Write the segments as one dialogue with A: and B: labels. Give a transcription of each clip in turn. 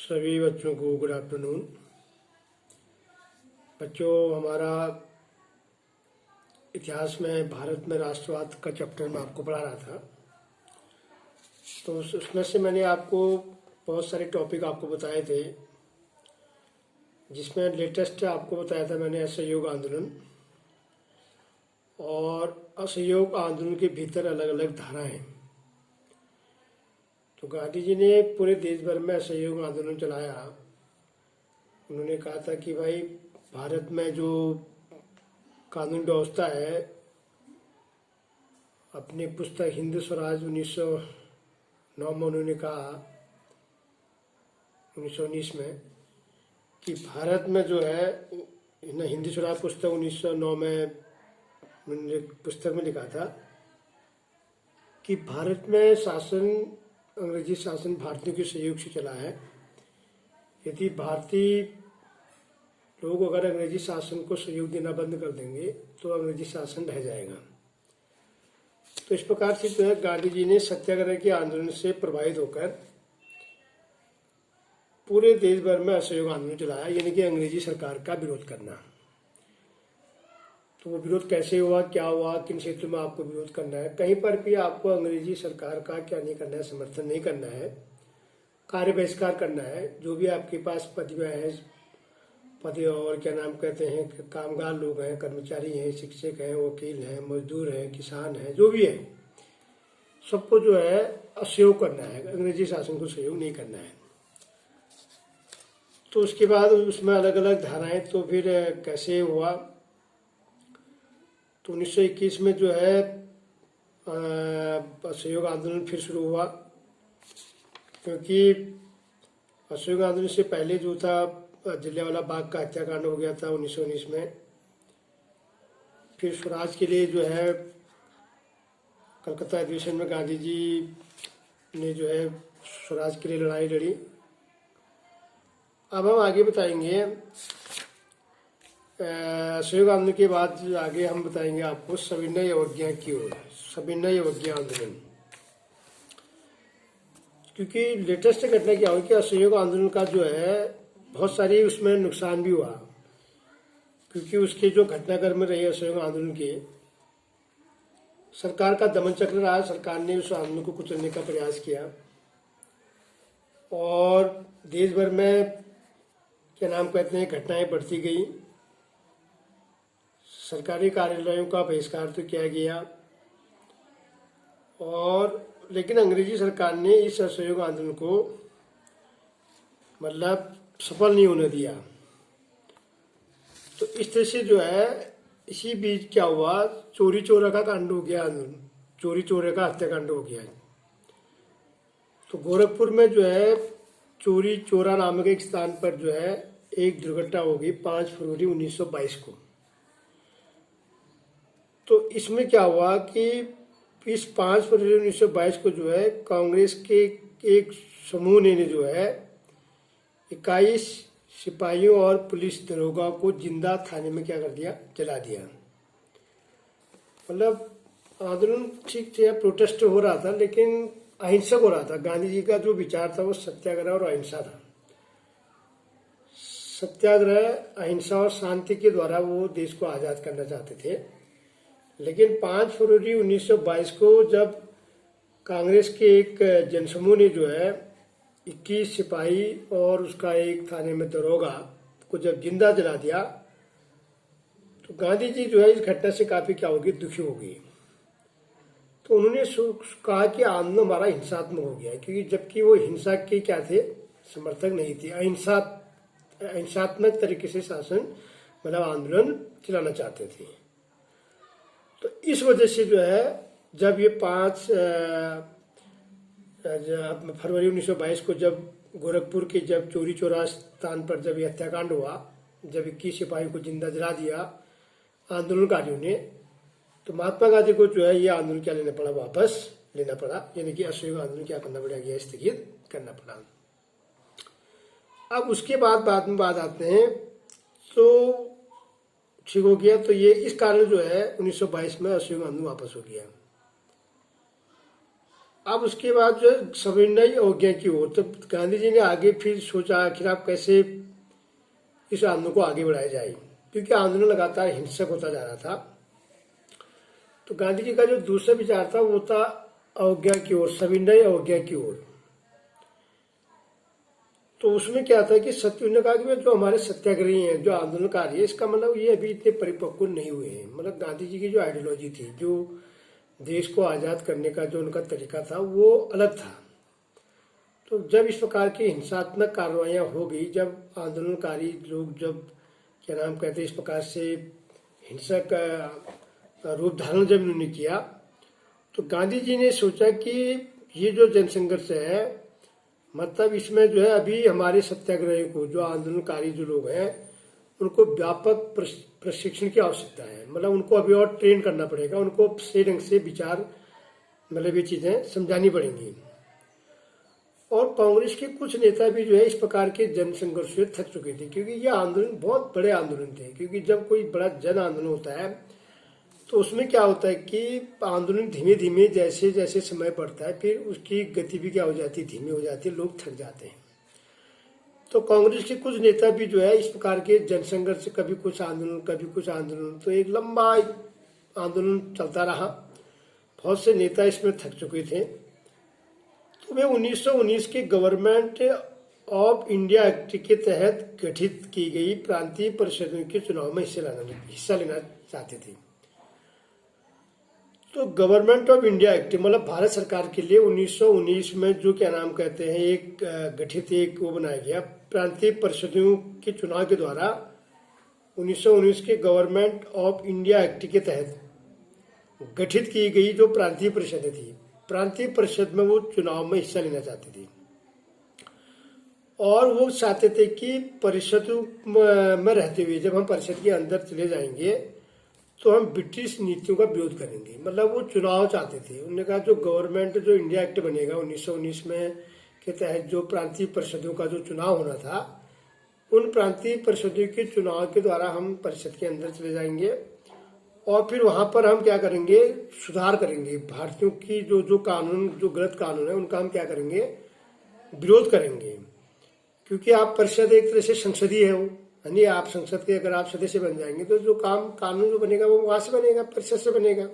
A: सभी बच्चों को गुड आफ्टरनून। बच्चों, हमारा इतिहास में भारत में राष्ट्रवाद का चैप्टर मैं आपको पढ़ा रहा था। तो उसमें से मैंने आपको बहुत सारे टॉपिक आपको बताए थे, जिसमें लेटेस्ट आपको बताया था मैंने असहयोग आंदोलन। और असहयोग आंदोलन के भीतर अलग अलग धाराएं। तो गांधी जी ने पूरे देश भर में असहयोग आंदोलन चलाया। उन्होंने कहा था कि भाई, भारत में जो कानून व्यवस्था है, अपनी पुस्तक हिंद स्वराज 1909 में उन्होंने कहा, 1919 में, कि भारत में जो है हिंदी स्वराज पुस्तक 1909 में उन्होंने पुस्तक में लिखा था कि भारत में शासन, अंग्रेजी शासन भारतीयों के सहयोग से चला है। यदि भारतीय लोग अगर अंग्रेजी शासन को सहयोग देना बंद कर देंगे तो अंग्रेजी शासन रह जाएगा। तो इस प्रकार से जो है गांधी जी ने सत्याग्रह के आंदोलन से प्रभावित होकर पूरे देश भर में असहयोग आंदोलन चलाया, यानी कि अंग्रेजी सरकार का विरोध करना। तो वो विरोध कैसे हुआ, क्या हुआ, किन क्षेत्रों में आपको विरोध करना है, कहीं पर भी आपको अंग्रेजी सरकार का क्या नहीं करना है, समर्थन नहीं करना है, कार्य बहिष्कार करना है। जो भी आपके पास प्रतिभा है, पति और क्या नाम कहते हैं, कामगार लोग हैं, कर्मचारी हैं, शिक्षक हैं, वकील हैं, मजदूर हैं, किसान हैं, जो भी है, सबको जो है असहयोग करना है, अंग्रेजी शासन को सहयोग नहीं करना है। तो उसके बाद उसमें अलग अलग धाराएं। तो फिर कैसे हुआ, तो 1921 में जो है असहयोग आंदोलन फिर शुरू हुआ, क्योंकि असहयोग आंदोलन से पहले जो था जलियांवाला बाग का हत्याकांड हो गया था 1919 में। फिर स्वराज के लिए जो है कलकत्ता अधिवेशन में गांधी जी ने जो है स्वराज के लिए लड़ाई लड़ी। अब हम आगे बताएंगे असहयोग आंदोलन के बाद आगे हम बताएंगे आपको सविनय अवज्ञा की ओर, सविनय अवज्ञा आंदोलन। क्योंकि लेटेस्ट घटना क्या हुई कि असहयोग आंदोलन का जो है बहुत सारी उसमें नुकसान भी हुआ, क्योंकि उसके जो घटनाक्रम में रहे असहयोग आंदोलन के, सरकार का दमन चक्र रहा। सरकार ने उस आंदोलन को कुचलने का प्रयास किया और देश भर में क्या नाम कहते हैं घटनाएं बढ़ती गई। सरकारी कार्यालयों का बहिष्कार तो किया गया, और लेकिन अंग्रेजी सरकार ने इस असहयोग आंदोलन को मतलब सफल नहीं होने दिया। तो इस तरह से जो है इसी बीच क्या हुआ, चोरी चोरा का कांड हो गया, चोरी चोरे का हत्याकांड हो गया। तो गोरखपुर में जो है चोरी चोरा नामक एक स्थान पर जो है एक दुर्घटना हो गई 5 फरवरी 1922 को। तो इसमें क्या हुआ कि इस 5 फरवरी 1922 को जो है कांग्रेस के एक समूह ने जो है 21 सिपाहियों और पुलिस दरोगा को जिंदा थाने में क्या कर दिया, जला दिया। मतलब आंदोलन ठीक से प्रोटेस्ट हो रहा था, लेकिन अहिंसक हो रहा था। गांधी जी का जो विचार था वो सत्याग्रह और अहिंसा था। सत्याग्रह, अहिंसा और शांति के द्वारा वो देश को आज़ाद करना चाहते थे। लेकिन 5 फरवरी 1922 को जब कांग्रेस के एक जनसमूह ने जो है 21 सिपाही और उसका एक थाने में दरोगा को जब जिंदा जला दिया, तो गांधी जी जो है इस घटना से काफी क्या होगी, दुखी हो गई। तो उन्होंने कहा कि आंदोलन हमारा हिंसात्मक हो गया, क्योंकि जबकि वो हिंसा के क्या थे, समर्थक नहीं थे, अहिंसात्मक तरीके से शासन मतलब आंदोलन चलाना चाहते थे। तो इस वजह से जो है जब ये 5 फरवरी 1922 को जब गोरखपुर के जब चोरी चोरा स्थान पर जब ये हत्याकांड हुआ, जब 21 सिपाही को जिंदा जला दिया आंदोलनकारियों ने, तो महात्मा गांधी को जो है ये आंदोलन क्या लेना पड़ा, वापस लेना पड़ा, यानी कि असहयोग आंदोलन क्या करना पड़ा, स्थगित करना पड़ा। अब उसके बाद में बात आते हैं, तो ठीक हो गया। तो ये इस कारण जो है 1922 में असहयोग आंदोलन वापस हो गया। अब उसके बाद जो है सविनय अवज्ञा की ओर, तो गांधी जी ने आगे फिर सोचा आखिर आप कैसे इस आंदोलन को आगे बढ़ाया जाए, क्योंकि आंदोलन लगातार हिंसक होता जा रहा था। तो गांधी जी का जो दूसरा विचार था वो था अवज्ञा की ओर, सविनय अवज्ञा की ओर। तो उसमें क्या था कि सत्य ने कहा कि जो हमारे सत्याग्रही हैं, जो आंदोलनकारी है, इसका मतलब ये अभी इतने परिपक्व नहीं हुए हैं। मतलब गांधी जी की जो आइडियोलॉजी थी, जो देश को आज़ाद करने का जो उनका तरीका था, वो अलग था। तो जब इस प्रकार की हिंसात्मक कार्रवाइयाँ हो गई, जब आंदोलनकारी लोग जब क्या नाम कहते इस प्रकार से हिंसक रूप धारण जब उन्होंने किया, तो गांधी जी ने सोचा कि ये जो जनसंघर्ष है, मतलब इसमें जो है अभी हमारे सत्याग्रही को, जो आंदोलनकारी जो लोग हैं, उनको व्यापक प्रशिक्षण की आवश्यकता है। मतलब उनको अभी और ट्रेन करना पड़ेगा, उनको सही ढंग से विचार, मतलब ये चीजें समझानी पड़ेंगी। और कांग्रेस के कुछ नेता भी जो है इस प्रकार के जन संघर्ष से थक चुके थे, क्योंकि ये आंदोलन बहुत बड़े आंदोलन थे। क्योंकि जब कोई बड़ा जन आंदोलन होता है तो उसमें क्या होता है कि आंदोलन धीमे धीमे जैसे जैसे समय बढ़ता है, फिर उसकी गति भी क्या हो जाती है, धीमी हो जाती है, लोग थक जाते हैं। तो कांग्रेस के कुछ नेता भी जो है इस प्रकार के जनसंघर्ष, कभी कुछ आंदोलन कभी कुछ आंदोलन, तो एक लंबा आंदोलन चलता रहा। बहुत से नेता इसमें थक चुके थे। तो वे 1919 के गवर्नमेंट ऑफ इंडिया एक्ट के तहत गठित की गई प्रांतीय परिषदों के चुनाव में हिस्सा लेना चाहते थे। तो गवर्नमेंट ऑफ इंडिया एक्ट मतलब भारत सरकार के लिए 1919 में जो क्या नाम कहते हैं एक गठित एक वो बनाया गया, प्रांतीय परिषदों के चुनाव के द्वारा 1919 के गवर्नमेंट ऑफ इंडिया एक्ट के तहत गठित की गई जो प्रांतीय परिषदें थी, प्रांतीय परिषद में वो चुनाव में हिस्सा लेना चाहती थी। और वो चाहते थे कि परिषद में रहते हुए जब हम परिषद के अंदर चले जाएंगे तो हम ब्रिटिश नीतियों का विरोध करेंगे। मतलब वो चुनाव चाहते थे। उन्होंने कहा जो गवर्नमेंट जो इंडिया एक्ट बनेगा 1919 में के तहत जो प्रांतीय परिषदों का जो चुनाव होना था, उन प्रांतीय परिषदों के चुनाव के द्वारा हम परिषद के अंदर चले जाएंगे और फिर वहां पर हम क्या करेंगे, सुधार करेंगे। भारतीयों की जो जो कानून, जो गलत कानून है, उनका हम क्या करेंगे, विरोध करेंगे। क्योंकि आप परिषद एक तरह से संसदीय है, वो यानी आप संसद के अगर आप सदस्य बन जाएंगे तो जो कानून जो बनेगा वो वहां से बनेगा, परिषद से बनेगा।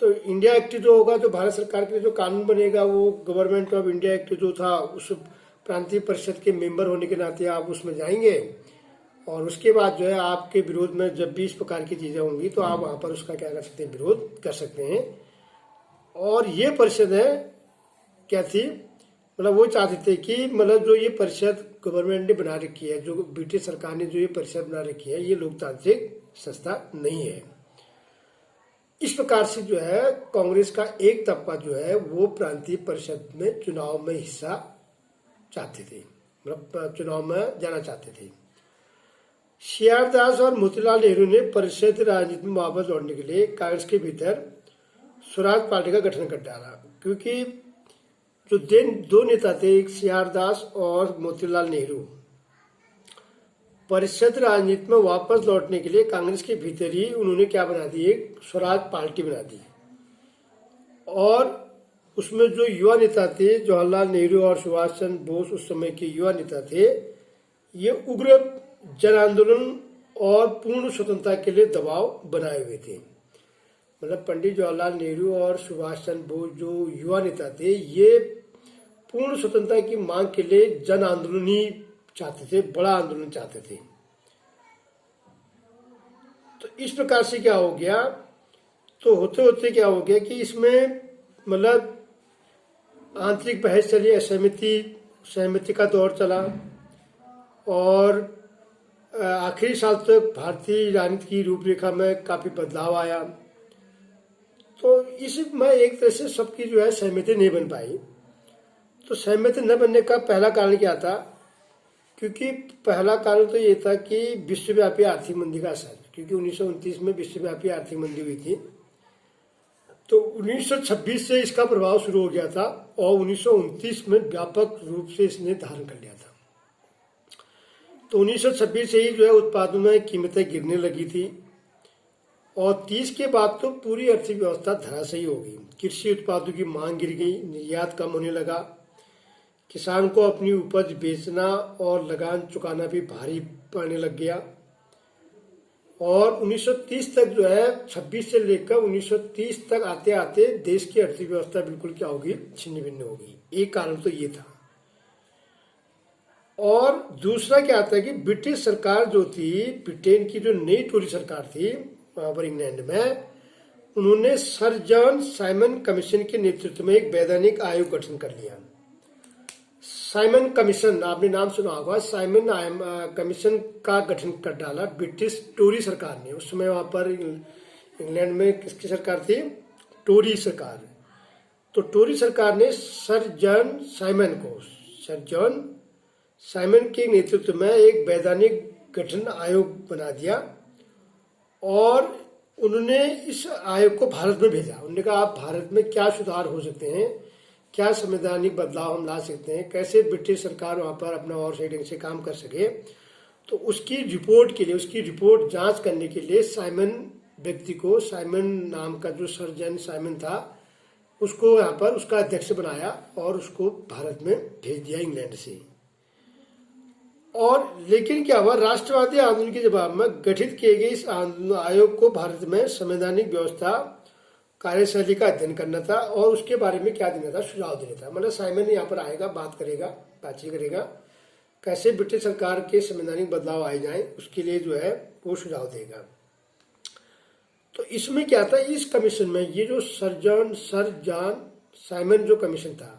A: तो इंडिया एक्ट जो होगा, जो भारत सरकार के लिए जो कानून बनेगा, वो गवर्नमेंट ऑफ इंडिया एक्ट जो था, उस प्रांतीय परिषद के मेंबर होने के नाते आप उसमें जाएंगे और उसके बाद जो है आपके विरोध में जब भी इस प्रकार की चीजें होंगी तो आप वहां पर उसका क्या कर सकते हैं, विरोध कर सकते हैं। और ये परिषद है क्या थी, मतलब वो चाहते थे कि मतलब जो ये परिषद गवर्नमेंट ने बना रखी है, जो ब्रिटिश सरकार ने जो ये परिषद बना रखी है, ये लोकतांत्रिक संस्था नहीं है। इस प्रकार से जो है कांग्रेस का एक तबका जो है वो प्रांतीय परिषद में चुनाव में हिस्सा चाहते थे, मतलब चुनाव में जाना चाहते थे। सी.आर. दास और मोतीलाल नेहरू ने परिषद राजनीति में वापस लौटने के लिए कांग्रेस के भीतर स्वराज पार्टी का गठन कर डाला। क्योंकि जो दो नेता थे, एक सी.आर. दास और मोतीलाल नेहरू, परिषद राजनीति में वापस लौटने के लिए कांग्रेस के भीतर ही उन्होंने क्या बना दी, एक स्वराज पार्टी बना दी। और उसमें जो युवा नेता थे, जवाहरलाल नेहरू और सुभाष चंद्र बोस उस समय के युवा नेता थे, ये उग्र जन आंदोलन और पूर्ण स्वतंत्रता के लिए दबाव बनाए हुए थे। मतलब पंडित जवाहरलाल नेहरू और सुभाष चंद्र बोस जो युवा नेता थे, ये पूर्ण स्वतंत्रता की मांग के लिए जन आंदोलन ही चाहते थे, बड़ा आंदोलन चाहते थे। तो इस प्रकार से क्या हो गया, तो होते होते क्या हो गया कि इसमें मतलब आंतरिक बहस चली, सहमति का दौर चला और आखिरी साल तक भारतीय राजनीति की रूपरेखा में काफी बदलाव आया। तो इसमें एक तरह से सबकी जो है सहमति नहीं बन पाई। तो सहमति न बनने का पहला कारण क्या था, क्योंकि पहला कारण तो ये था कि विश्वव्यापी आर्थिक मंदी का असर, क्योंकि 1929 में विश्वव्यापी आर्थिक मंदी हुई थी। तो 1926 से इसका प्रभाव शुरू हो गया था और 1929 में व्यापक रूप से इसने धारण कर लिया था। तो 1926 से ही जो है उत्पादों में कीमतें गिरने लगी थी और 30 के बाद तो पूरी अर्थव्यवस्था धराशायी हो गई। कृषि उत्पादों की मांग गिर गई, निर्यात कम होने लगा, किसान को अपनी उपज बेचना और लगान चुकाना भी भारी पड़ने लग गया। और 1930 तक जो है 26 से लेकर 1930 तक आते आते देश की अर्थव्यवस्था बिल्कुल क्या होगी, छिन्न भिन्न होगी। एक कारण तो ये था। और दूसरा क्या था कि ब्रिटिश सरकार जो थी, ब्रिटेन की जो नई टोरी सरकार थी वहां पर इंग्लैंड में, उन्होंने सर जॉन साइमन कमीशन के नेतृत्व में एक वैधानिक आयोग गठन कर लिया। साइमन कमीशन, आपने नाम सुना होगा, साइमन कमीशन का गठन कर डाला ब्रिटिश टोरी सरकार ने। उस समय वहां पर इंग्लैंड में किसकी सरकार थी, टोरी सरकार। तो टोरी सरकार ने सर जॉन साइमन के नेतृत्व में एक वैधानिक गठन आयोग बना दिया और उन्होंने इस आयोग को भारत में भेजा। उन्होंने कहा आप भारत में क्या सुधार हो सकते हैं, क्या संवैधानिक बदलाव हम ला सकते हैं, कैसे ब्रिटिश सरकार वहां पर अपना और सही ढंग से काम कर सके। तो उसकी रिपोर्ट के लिए, उसकी रिपोर्ट जांच करने के लिए साइमन व्यक्ति को, साइमन नाम का जो सर जॉन साइमन था, उसको यहाँ पर उसका अध्यक्ष बनाया और उसको भारत में भेज दिया इंग्लैंड से। और लेकिन क्या हुआ, राष्ट्रवादी आंदोलन के जवाब में गठित किए गए इस आयोग को भारत में संवैधानिक व्यवस्था कार्यशैली का अध्ययन करना था और उसके बारे में क्या देना था, सुझाव देना था। मतलब साइमन यहाँ पर आएगा, बातचीत करेगा, कैसे ब्रिटिश सरकार के संवैधानिक बदलाव आए जाए, उसके लिए जो है वो सुझाव देगा। तो इसमें क्या था, इस कमीशन में ये जो सर जॉन साइमन जो कमीशन था,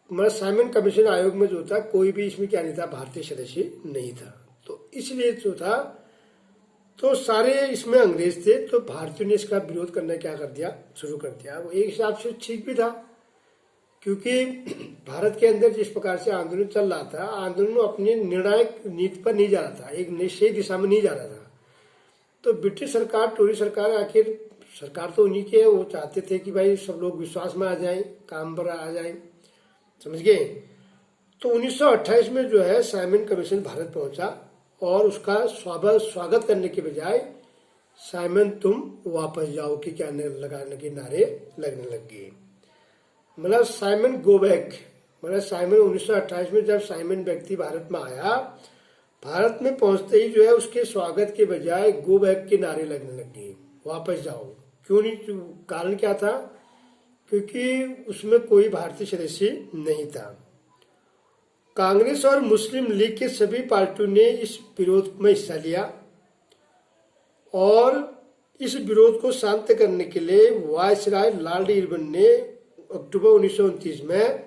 A: मतलब साइमन कमीशन आयोग में जो था कोई भी इसमें क्या नहीं था, भारतीय सदस्य नहीं था। तो इसलिए जो था तो सारे इसमें अंग्रेज थे। तो भारतीयों ने इसका विरोध करना क्या कर दिया, शुरू कर दिया। वो एक हिसाब से ठीक भी था, क्योंकि भारत के अंदर जिस प्रकार से आंदोलन चल रहा था, आंदोलन अपनी निर्णायक नीति पर नहीं जा रहा था, एक सही दिशा में नहीं जा रहा था। तो ब्रिटिश सरकार, टोरी सरकार, आखिर सरकार तो उन्हीं के, वो चाहते थे कि भाई सब लोग विश्वास में आ जाएं, काम पर आ जाएं, समझ गए। तो 1928 में जो है साइमन कमीशन भारत पहुंचा और उसका स्वागत करने के बजाय साइमन तुम वापस जाओ कि क्या लगाने के नारे लगने लग गए। मतलब साइमन गो बैक, मतलब साइमन 1928 में जब साइमन व्यक्ति भारत में आया, भारत में पहुंचते ही जो है उसके स्वागत के बजाय गो बैक के नारे लगने लग गए, वापस जाओ। क्यों नहीं, कारण क्या था, क्योंकि उसमें कोई भारतीय सदस्य नहीं था। कांग्रेस और मुस्लिम लीग के सभी पार्टियों ने इस विरोध में हिस्सा लिया और इस विरोध को शांत करने के लिए वायसराय लॉर्ड इरविन ने अक्टूबर 1929 में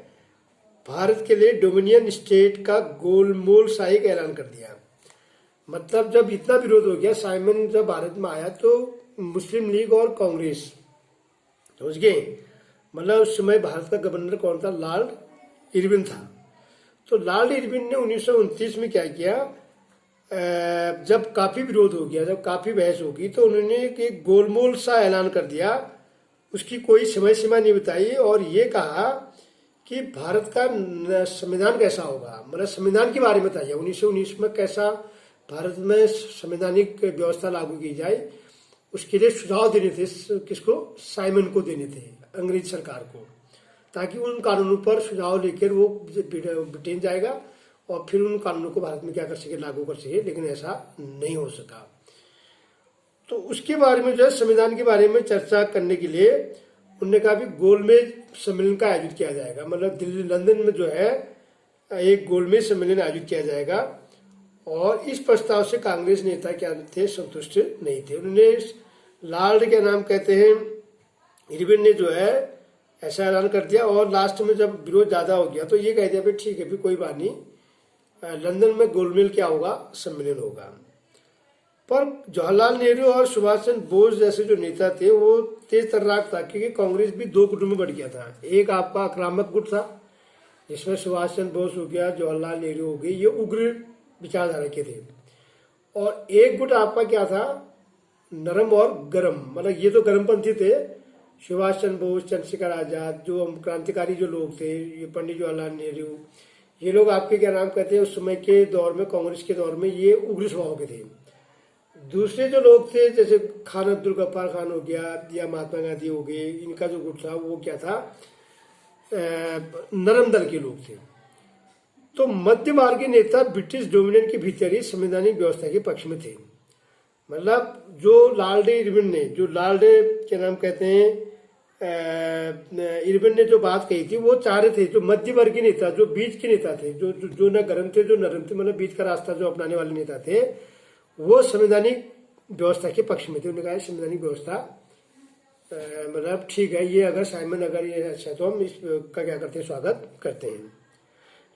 A: भारत के लिए डोमिनियन स्टेट का गोलमोल शाही का ऐलान कर दिया। मतलब जब इतना विरोध हो गया, साइमन जब भारत में आया तो मुस्लिम लीग और कांग्रेस, समझ गए, मतलब उस समय भारत का गवर्नर कौन था, लॉर्ड इरविन था। तो लॉर्ड इरविन ने 1929 में क्या किया, जब काफी विरोध हो गया, जब काफी बहस होगी, तो उन्होंने एक गोलमोल सा ऐलान कर दिया। उसकी कोई समय सीमा नहीं बताई और ये कहा कि भारत का संविधान कैसा होगा, मतलब संविधान के बारे में बताइए 1919 में कैसा भारत में संवैधानिक व्यवस्था लागू की जाए, उसके लिए सुझाव देने थे। किसको, साइमन को देने थे, अंग्रेज सरकार को, ताकि उन कानूनों पर सुझाव लेकर वो ब्रिटेन जाएगा और फिर उन कानूनों को भारत में क्या कर सके, लागू कर सके। लेकिन ऐसा नहीं हो सका। तो उसके बारे में जो है संविधान के बारे में चर्चा करने के लिए उन्होंने कहा भी गोलमेज सम्मेलन का आयोजित किया जाएगा। मतलब दिल्ली, लंदन में जो है एक गोलमेज सम्मेलन आयोजित किया जाएगा। और इस प्रस्ताव से कांग्रेस नेता क्या थे, संतुष्ट नहीं थे। उन्होंने लॉर्ड के नाम कहते हैं इरविन ने जो है ऐसा ऐलान कर दिया। और लास्ट में जब विरोध ज्यादा हो गया तो ये कह दिया भाई ठीक है, भी कोई बात नहीं, लंदन में गोलमेज क्या होगा, सम्मेलन होगा। पर जवाहरलाल नेहरू और सुभाष चंद्र बोस जैसे जो नेता थे वो तेज तर्राक था, क्योंकि कांग्रेस भी दो गुटों में बढ़ गया था। एक आपका आक्रामक गुट था जिसमें सुभाष चंद्र बोस हो गया, जवाहरलाल नेहरू हो गए, ये उग्र विचारधारा के थे। और एक गुट आपका क्या था, नरम और गरम, मतलब ये तो गरमपंथी थे, सुभाष चंद्र बोस, चंद्रशेखर आजाद, जो क्रांतिकारी जो लोग थे, ये पंडित जवाहरलाल नेहरू, ये लोग आपके क्या नाम कहते हैं, उस समय के दौर में, कांग्रेस के दौर में ये उग्र स्वभाव के थे। दूसरे जो लोग थे जैसे खान अब्दुल गफ्फार खान हो गया या महात्मा गांधी हो गए, इनका जो गुट था वो क्या था, नरम दल के लोग थे। तो मध्य मार्गी नेता ब्रिटिश डोमिनेंट के भीतर ही संवैधानिक व्यवस्था के पक्ष में थे। मतलब जो लॉर्ड इरविन ने, जो लॉर्ड क्या नाम कहते हैं, इरविन ने जो बात कही थी वो चाह रहे थे, जो मध्य वर्गीय नेता, जो बीच के नेता थे, जो न गर्म थे जो नरम थे, मतलब बीच का रास्ता जो अपनाने वाले नेता थे, वो संवैधानिक व्यवस्था के पक्ष में थे। उन्होंने कहा संवैधानिक व्यवस्था मतलब ठीक है, ये अगर साइमन अगर ये अच्छा तो हम इसका क्या करते हैं, स्वागत करते हैं।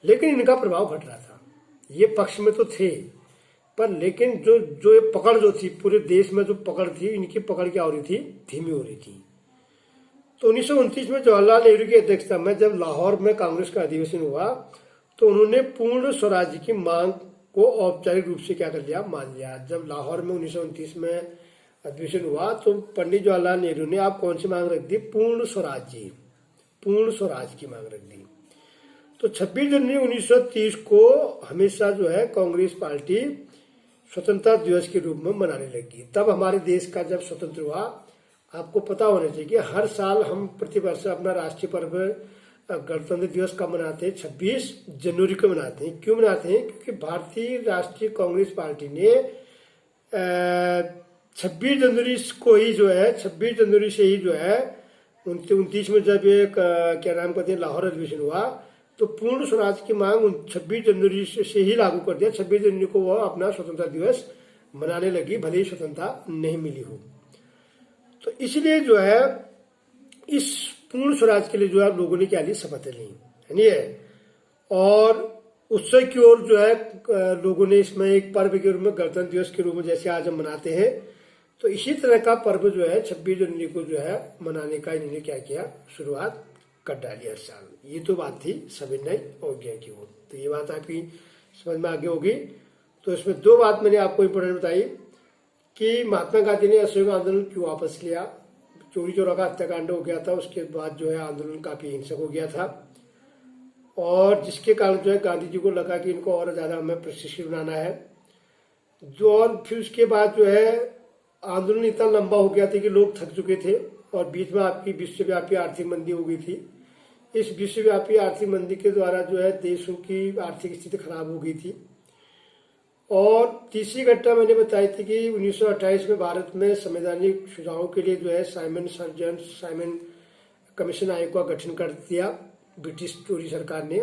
A: लेकिन इनका प्रभाव घट रहा था। ये पक्ष में तो थे पर लेकिन जो जो ये पकड़ जो थी पूरे देश में, जो पकड़ थी, इनकी पकड़ क्या हो रही थी, धीमी हो रही थी। तो 1929 में जवाहरलाल नेहरू की अध्यक्षता में जब लाहौर में कांग्रेस का अधिवेशन हुआ तो उन्होंने पूर्ण स्वराज्य की मांग को औपचारिक रूप से क्या कर लिया, मान लिया। जब लाहौर में 1929 में अधिवेशन हुआ तो पंडित जवाहरलाल नेहरू ने आप कौन सी मांग रख दी, पूर्ण स्वराज्य, पूर्ण स्वराज की मांग रख दी। तो 26 जनवरी 1930 को हमेशा जो है कांग्रेस पार्टी स्वतंत्रता दिवस के रूप में मनाने लगी। तब हमारे देश का जब स्वतंत्र हुआ, आपको पता होना चाहिए कि हर साल हम प्रतिवर्ष अपना राष्ट्रीय पर्व गणतंत्र दिवस कब मनाते हैं, 26 जनवरी को मनाते हैं। क्यों मनाते हैं, क्योंकि भारतीय राष्ट्रीय कांग्रेस पार्टी ने 26 जनवरी को ही जो है, 26 जनवरी से ही जो है 29 में जब ये क्या नाम कहते हैं लाहौर अधिवेशन हुआ तो पूर्ण स्वराज की मांग 26 जनवरी से ही लागू कर दिया। 26 जनवरी को वह अपना स्वतंत्रता दिवस मनाने लगी, भले ही स्वतंत्रता नहीं मिली हो। तो इसलिए जो है इस पूर्ण स्वराज के लिए जो है लोगों ने क्या ली, शपथ ली, है। और उत्सव की ओर जो है लोगों ने इसमें एक पर्व के रूप में, गणतंत्र दिवस के रूप में जैसे आज हम मनाते हैं, तो इसी तरह का पर्व जो है 26 जनवरी को जो है मनाने का इन्होंने क्या किया, शुरुआत कर डाली हर साल। ये तो बात थी सविनय अवज्ञा की ओर। तो ये बात आपकी समझ में आगे होगी। तो इसमें दो बात मैंने आपको इम्पोर्टेंट बताई कि महात्मा गांधी ने असहयोग आंदोलन क्यों वापस लिया। चोरी चोरा का हत्याकांड हो गया था, उसके बाद जो है आंदोलन काफी हिंसक हो गया था और जिसके कारण जो है गांधी जी को लगा कि इनको और ज्यादा हमें प्रशिक्षित बनाना है। जो और फिर उसके बाद जो है आंदोलन इतना लंबा हो गया था कि लोग थक चुके थे और बीच में आपकी विश्वव्यापी आर्थिक मंदी हो गई थी। इस विश्वव्यापी आर्थिक मंदी के द्वारा जो है देशों की आर्थिक स्थिति खराब हो गई थी। और तीसरी घटना मैंने बताई थी कि 1928 में भारत में संवैधानिक सुझावों के लिए जो है साइमन कमीशन आयोग का गठन कर दिया ब्रिटिश टोरी सरकार ने,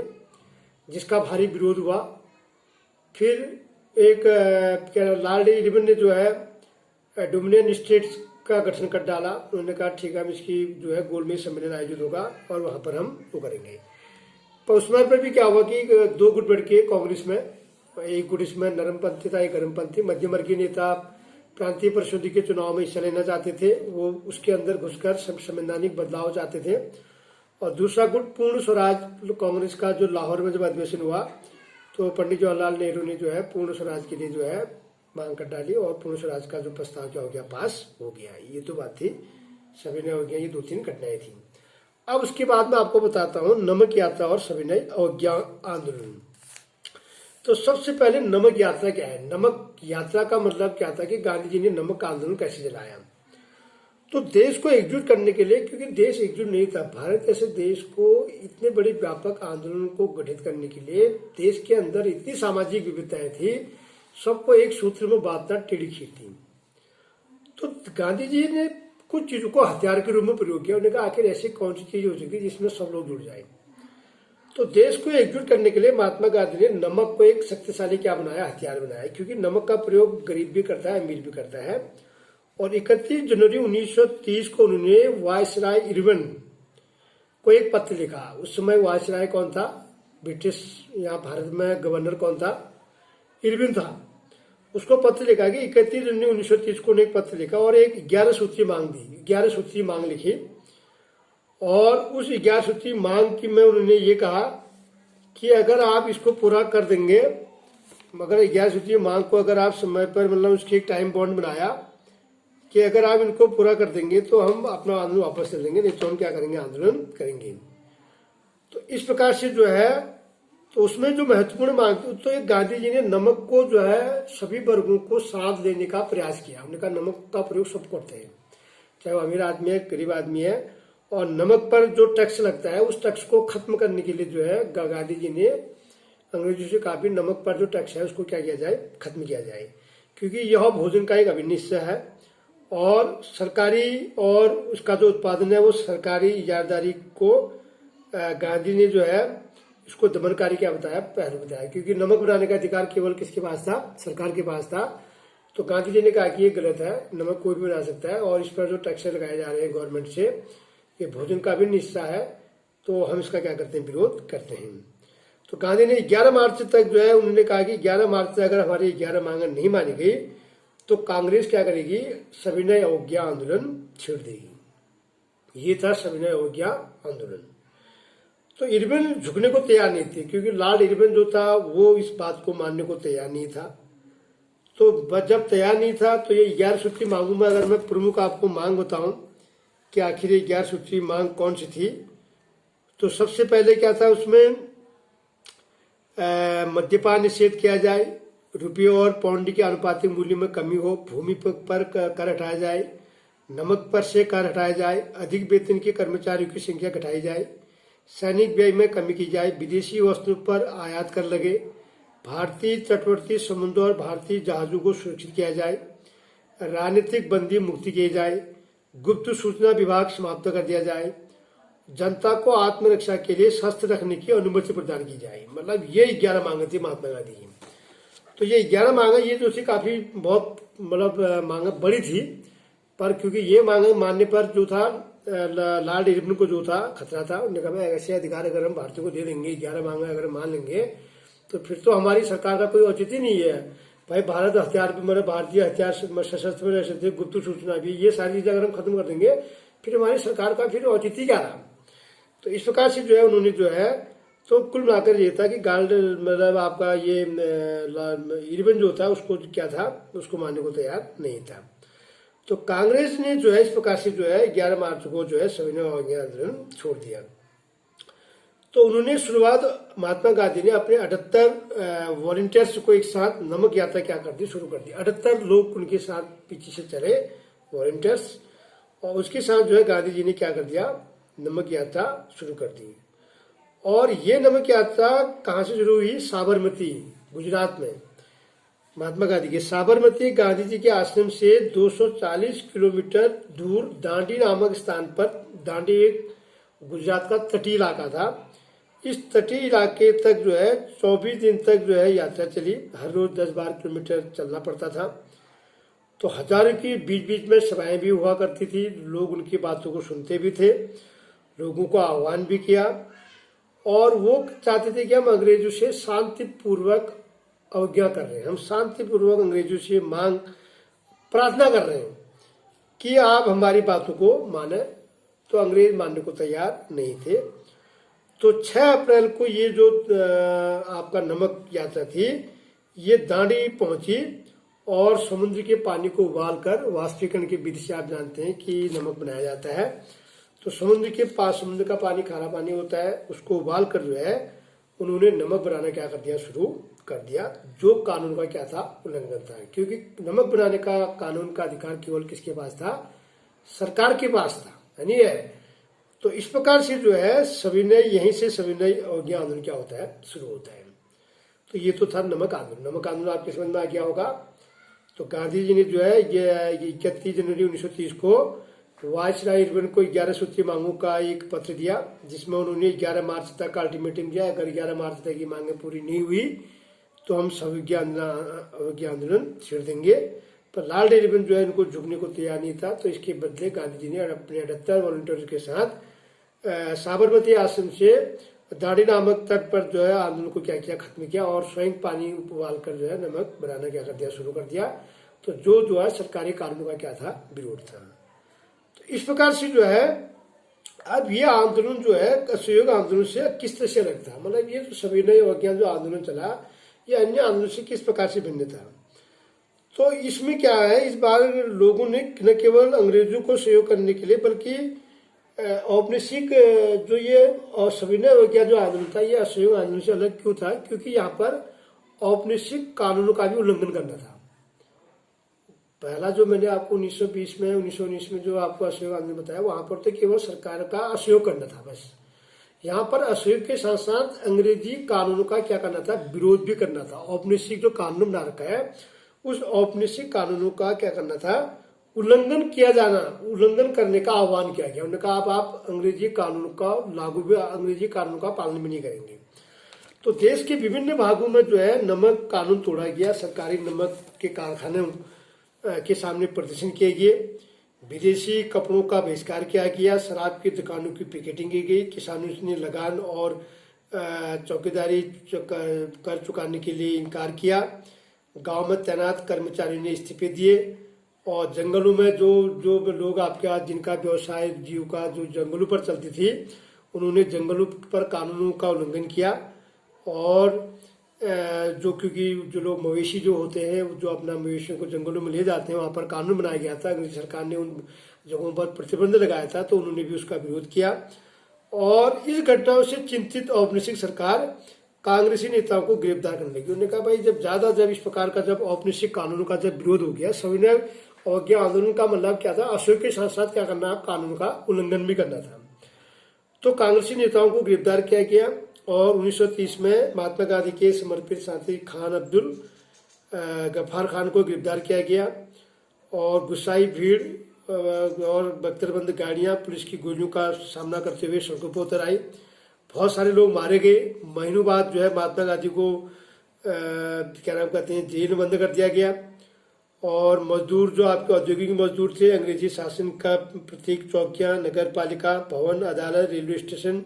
A: जिसका भारी विरोध हुआ। फिर एक लॉर्ड इरविन ने जो है डोमिनियन स्टेट्स का गठन कर डाला। उन्होंने कहा ठीक है, हम इसकी जो है गोलमेज सम्मेलन आयोजित होगा और वहां पर हम वो करेंगे। पर उस समय पर भी क्या हुआ कि दो गुट बढ़ के कांग्रेस में, एक गुट इसमें नरमपंथी था, एक गरमपंथी। मध्यवर्गीय नेता प्रांतीय परिषद के चुनाव में हिस्सा लेना चाहते थे, वो उसके अंदर घुसकर संवैधानिक बदलाव चाहते थे। और दूसरा गुट पूर्ण स्वराज कांग्रेस का, जो लाहौर में जब अधिवेशन हुआ तो पंडित जवाहरलाल नेहरू ने जो है पूर्ण स्वराज के लिए जो है मांग कर डाली और पूर्ण स्वराज का जो प्रस्ताव क्या हो गया, पास हो गया। ये तो बात थी सविनय अवज्ञा, ये दो तीन घटनाएं थी। अब उसके बाद मैं आपको बताता हूं नमक यात्रा और सविनय अवज्ञा आंदोलन। तो सबसे पहले नमक यात्रा क्या है। नमक यात्रा का मतलब क्या था कि गांधी जी ने नमक का आंदोलन कैसे चलाया। तो देश को एकजुट करने के लिए, क्योंकि देश एकजुट नहीं था, भारत ऐसे देश को इतने बड़े व्यापक आंदोलन को गठित करने के लिए देश के अंदर इतनी सामाजिक विविधताएं थी, सबको एक सूत्र में बांधना टेढ़ी खीर थी। तो गांधी जी ने कुछ चीजों को हथियार के रूप में प्रयोग किया। उन्होंने कहा आखिर ऐसी कौन सी चीज हो सकती है जिसमें सब लोग जुड़ जाए। तो देश को एकजुट करने के लिए महात्मा गांधी ने नमक को एक शक्तिशाली क्या बनाया, हथियार बनाया। क्योंकि नमक का प्रयोग गरीब भी करता है, अमीर भी करता है। और 31 जनवरी 1930 को उन्होंने वायसराय इरविन को एक पत्र लिखा। उस समय वायसराय कौन था, ब्रिटिश यहाँ भारत में गवर्नर कौन था, इरविन था। उसको पत्र लिखा कि 31 जनवरी 1930 को एक पत्र लिखा और एक 11 सूत्री मांग दी, 11 सूत्री मांग लिखी। और उस 11 सूत्री मांग की में उन्होंने ये कहा कि अगर आप इसको पूरा कर देंगे, मगर 11 सूत्री मांग को अगर आप समय पर, मतलब उसकी एक टाइम बॉन्ड बनाया कि अगर आप इनको पूरा कर देंगे तो हम अपना आंदोलन वापस ले लेंगे, नहीं तो हम क्या करेंगे, आंदोलन करेंगे। तो इस प्रकार से जो है तो उसमें जो महत्वपूर्ण मांग थी, तो एक गांधी जी ने नमक को जो है सभी वर्गों को साथ देने का प्रयास किया। उन्होंने कहा नमक का प्रयोग सब करते हैं, चाहे वो अमीर आदमी है गरीब आदमी है, और नमक पर जो टैक्स लगता है उस टैक्स को खत्म करने के लिए जो है गांधी जी ने अंग्रेजों से कहा भी नमक पर जो टैक्स है उसको क्या किया जाए, खत्म किया जाए, क्योंकि यह भोजन का एक अभिन्न हिस्सा है और सरकारी और उसका जो उत्पादन है वो सरकारी इजारदारी को गांधी ने जो है इसको दमनकारी क्या बताया, पहलू बताया, क्योंकि नमक बनाने का अधिकार केवल किसके पास था, सरकार के पास था। तो गांधी जी ने कहा कि ये गलत है, नमक कोई भी बना सकता है और इस पर जो टैक्स लगाए जा रहे हैं गवर्नमेंट से, ये भोजन का भी हिस्सा है, तो हम इसका क्या करते हैं, विरोध करते हैं। तो गांधी ने 11 मार्च तक जो है उन्होंने कहा कि 11 मार्च तक अगर हमारी 11 मांगे नहीं मानी गई तो कांग्रेस क्या करेगी, सविनय अवज्ञा आंदोलन छेड़ देगी। ये था सविनय अवज्ञा आंदोलन। तो इरविन झुकने को तैयार नहीं थे, क्योंकि लॉर्ड इरविन जो था वो इस बात को मानने को तैयार नहीं था। तो जब तैयार नहीं था तो ये 11 सूत्री मांगों में अगर मैं प्रमुख आपको मांग बताऊं कि आखिर ये 11 सूत्री मांग कौन सी थी, तो सबसे पहले क्या था उसमें, मद्यपान निषेध किया जाए, रुपये और पाउंड के अनुपातिक मूल्य में कमी हो, भूमि पर कर हटाया जाए, नमक पर से कर हटाया जाए, अधिक वेतन के कर्मचारियों की संख्या घटाई जाए, सैनिक व्यय में कमी की जाए, विदेशी वस्तुओं पर आयात कर लगे, भारतीय तटवर्ती समुद्र और भारतीय जहाजों को सुरक्षित किया जाए, राजनीतिक बंदी मुक्ति किए जाए, गुप्त सूचना विभाग समाप्त कर दिया जाए, जनता को आत्मरक्षा के लिए शस्त्र रखने की अनुमति प्रदान की जाए। मतलब ये 11 मांगे थी महात्मा गांधी की। तो ये 11 मांगे ये जो थी काफी बहुत मतलब मांगे बड़ी थी, पर क्योंकि ये मांगे मानने पर जो था लॉर्ड इरविन को जो था खतरा था, उन्होंने कहा ऐसे अधिकार अगर हम भारतीयों को दे देंगे, 11 मांगे अगर मान लेंगे तो फिर तो हमारी सरकार का कोई औचित्य नहीं है। भाई भारत हथियार मतलब भारतीय हथियार सशस्त्र में रह सकते, गुप्त सूचना भी, ये सारी चीजें अगर हम खत्म कर देंगे फिर हमारी सरकार का फिर औचित्य क्या रहा। तो इस प्रकार से जो है उन्होंने जो है, तो कुल मिलाकर ये था कि गार्ड मतलब आपका ये इरविन जो था उसको क्या था, उसको मानने को तैयार नहीं था। तो कांग्रेस ने जो है इस प्रकार से जो है 11 मार्च को जो है सविनय अवज्ञा आंदोलन छोड़ दिया। तो उन्होंने शुरुआत महात्मा गांधी ने अपने 78 वॉलंटियर्स को एक साथ नमक यात्रा क्या कर दी, शुरू कर दी। 78 लोग उनके साथ पीछे से चले वॉलंटियर्स, और उसके साथ जो है गांधी जी ने क्या कर दिया, नमक यात्रा शुरू कर दी। और ये नमक यात्रा कहाँ से शुरू हुई, साबरमती गुजरात में। महात्मा गांधी के साबरमती गांधी जी के आश्रम से 240 किलोमीटर दूर दांडी नामक स्थान पर, दांडी एक गुजरात का तटीय इलाका था, इस तटीय इलाके तक जो है 24 दिन तक जो है यात्रा चली। हर रोज 10-12 किलोमीटर चलना पड़ता था। तो हजारों की बीच बीच में सभाएं भी हुआ करती थी, लोग उनकी बातों को सुनते भी थे, लोगों को आह्वान भी किया, और वो चाहते थे कि हम अंग्रेजों से शांतिपूर्वक अवज्ञा कर रहे हैं, हम शांतिपूर्वक अंग्रेजों से मांग प्रार्थना कर रहे हैं कि आप हमारी बातों को माने। तो अंग्रेज मानने को तैयार नहीं थे। तो 6 अप्रैल को ये जो आपका नमक यात्रा थी ये दांडी पहुंची, और समुद्र के पानी को उबालकर, वाष्पीकरण की विधि से आप जानते हैं कि नमक बनाया जाता है। तो समुद्र के पास, समुद्र का पानी खारा पानी होता है, उसको उबाल कर जो है उन्होंने नमक बनाना क्या कर दिया, शुरू कर दिया, जो कानून का क्या था, उल्लंघन था। क्योंकि नमक बनाने का कानून का अधिकार केवल किसके पास था, सरकार के पास था, यानी है। तो इस प्रकार से जो है सविनय, यहीं से सविनय अवज्ञा आंदोलन क्या होता है, शुरू होता है। तो ये तो था नमक आंदोलन। नमक आंदोलन आपके समझ में आ गया होगा। तो गांधी जी ने जो है ये 31 जनवरी 1930 को वायसराय इरविन को 11 सूत्री मांगों का एक पत्र दिया, जिसमें उन्होंने 11 मार्च तक का अल्टीमेटम दिया, अगर 11 मार्च तक की मांगे पूरी नहीं हुई तो हम अवज्ञा आंदोलन छेड़ देंगे। पर लॉर्ड इरविन जो है इनको झुकने को तैयार नहीं था। तो इसके बदले गांधी जी ने अपने 78 वॉलंटियर्स के साथ साबरमती आश्रम से दाड़ी नामक तट पर जो है आंदोलन को क्या किया, खत्म किया, और स्वयं पानी उबाल कर जो है नमक बनाना क्या कर दिया, शुरू कर दिया। तो जो है सरकारी कानून का क्या था, विरोध था। तो इस प्रकार से जो है अब ये आंदोलन जो है असहयोग आंदोलन से किस तरह से अलग था, मतलब ये जो सविनय अवज्ञा जो आंदोलन चला ये अन्य आंदोलन से किस प्रकार से भिन्न था। तो इसमें क्या है, इस बार लोगों ने न केवल अंग्रेजों को सहयोग करने के लिए बल्कि औपनिवेशिक जो ये सविनय अवज्ञा जो आंदोलन था, ये असहयोग आंदोलन से अलग क्यों था? क्योंकि यहाँ पर औपनिवेशिक कानूनों का भी उल्लंघन करना था। पहला जो मैंने आपको 1920 में 1919 में जो आपको असहयोग आंदोलन बताया, वहां पर तो केवल सरकार का असहयोग करना था बस। यहाँ पर असहयोग के साथ साथ अंग्रेजी कानूनों का क्या करना था? विरोध भी करना था। औपनिवेशिक जो कानून बना रखा है, उस औपनिवेशिक कानूनों का क्या करना था? उल्लंघन किया जाना, उल्लंघन करने का आह्वान किया गया। उन्होंने कहा अब आप अंग्रेजी कानून का लागू भी, अंग्रेजी कानून का पालन भी नहीं करेंगे। तो देश के विभिन्न भागों में जो है नमक कानून तोड़ा गया, सरकारी नमक के कारखानों के सामने प्रदर्शन किए गए, विदेशी कपड़ों का बहिष्कार किया गया, शराब की दुकानों की पिकेटिंग की गई, किसानों ने लगान और चौकीदारी कर चुकाने के लिए इनकार किया, गांव में तैनात कर्मचारियों ने इस्तीफे दिए, और जंगलों में जो जो लोग आपके यहाँ जिनका व्यवसाय जीविका जो जंगलों पर चलती थी, उन्होंने जंगलों पर कानूनों का उल्लंघन किया। और जो क्योंकि जो लोग मवेशी जो होते हैं, जो अपना मवेशियों को जंगलों में ले जाते हैं, वहाँ पर कानून बनाया गया था। अंग्रेज सरकार ने उन जगहों पर प्रतिबंध लगाया था, तो उन्होंने भी उसका विरोध किया। और इस घटनाओं से चिंतित औपनिवेशिक सरकार कांग्रेसी नेताओं को गिरफ्तार करने लगी। उन्होंने कहा भाई जब इस प्रकार का जब औपनिवेशिक कानूनों का जब विरोध हो गया, सविनय अवज्ञा आंदोलन का मतलब क्या था? असहयोग के साथ साथ क्या करना? कानून का उल्लंघन भी करना था। तो कांग्रेसी नेताओं को गिरफ्तार किया गया और 1930 में महात्मा गांधी के समर्पित साथी खान अब्दुल गफ्फार खान को गिरफ्तार किया गया। और गुस्साई भीड़ और बख्तरबंद गाड़ियां पुलिस की गोलियों का सामना करते हुए सड़कों पर उतर आई। बहुत सारे लोग मारे गए। महीनों बाद जो है महात्मा गांधी को क्या नाम कहते हैं, जेल में बंद कर दिया गया। और मजदूर जो आपके औद्योगिक मजदूर थे, अंग्रेजी शासन का प्रतीक चौकियां, नगर पालिका भवन, अदालत, रेलवे स्टेशन,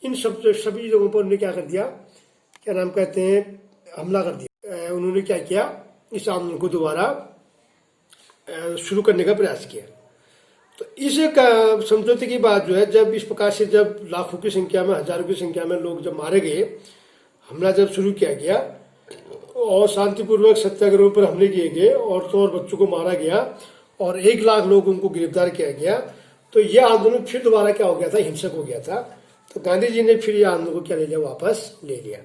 A: इन सभी जगहों पर उन्होंने क्या कर दिया, क्या नाम कहते हैं, हमला कर दिया। उन्होंने क्या किया? इस आंदोलन को दोबारा शुरू करने का प्रयास किया। तो इस समझौते की बात जो है, जब इस प्रकार से जब लाखों की संख्या में, हजारों की संख्या में लोग जब मारे गए, हमला जब शुरू किया गया और शांतिपूर्वक सत्याग्रहों पर हमले किए गए, औरतों और बच्चों को मारा गया और 1 लाख लोगों को गिरफ्तार किया गया, तो यह आंदोलन फिर दोबारा क्या हो गया था? हिंसक हो गया था। तो गांधी जी ने फिर यह आंदोलन को क्या ले लिया? वापस ले लिया।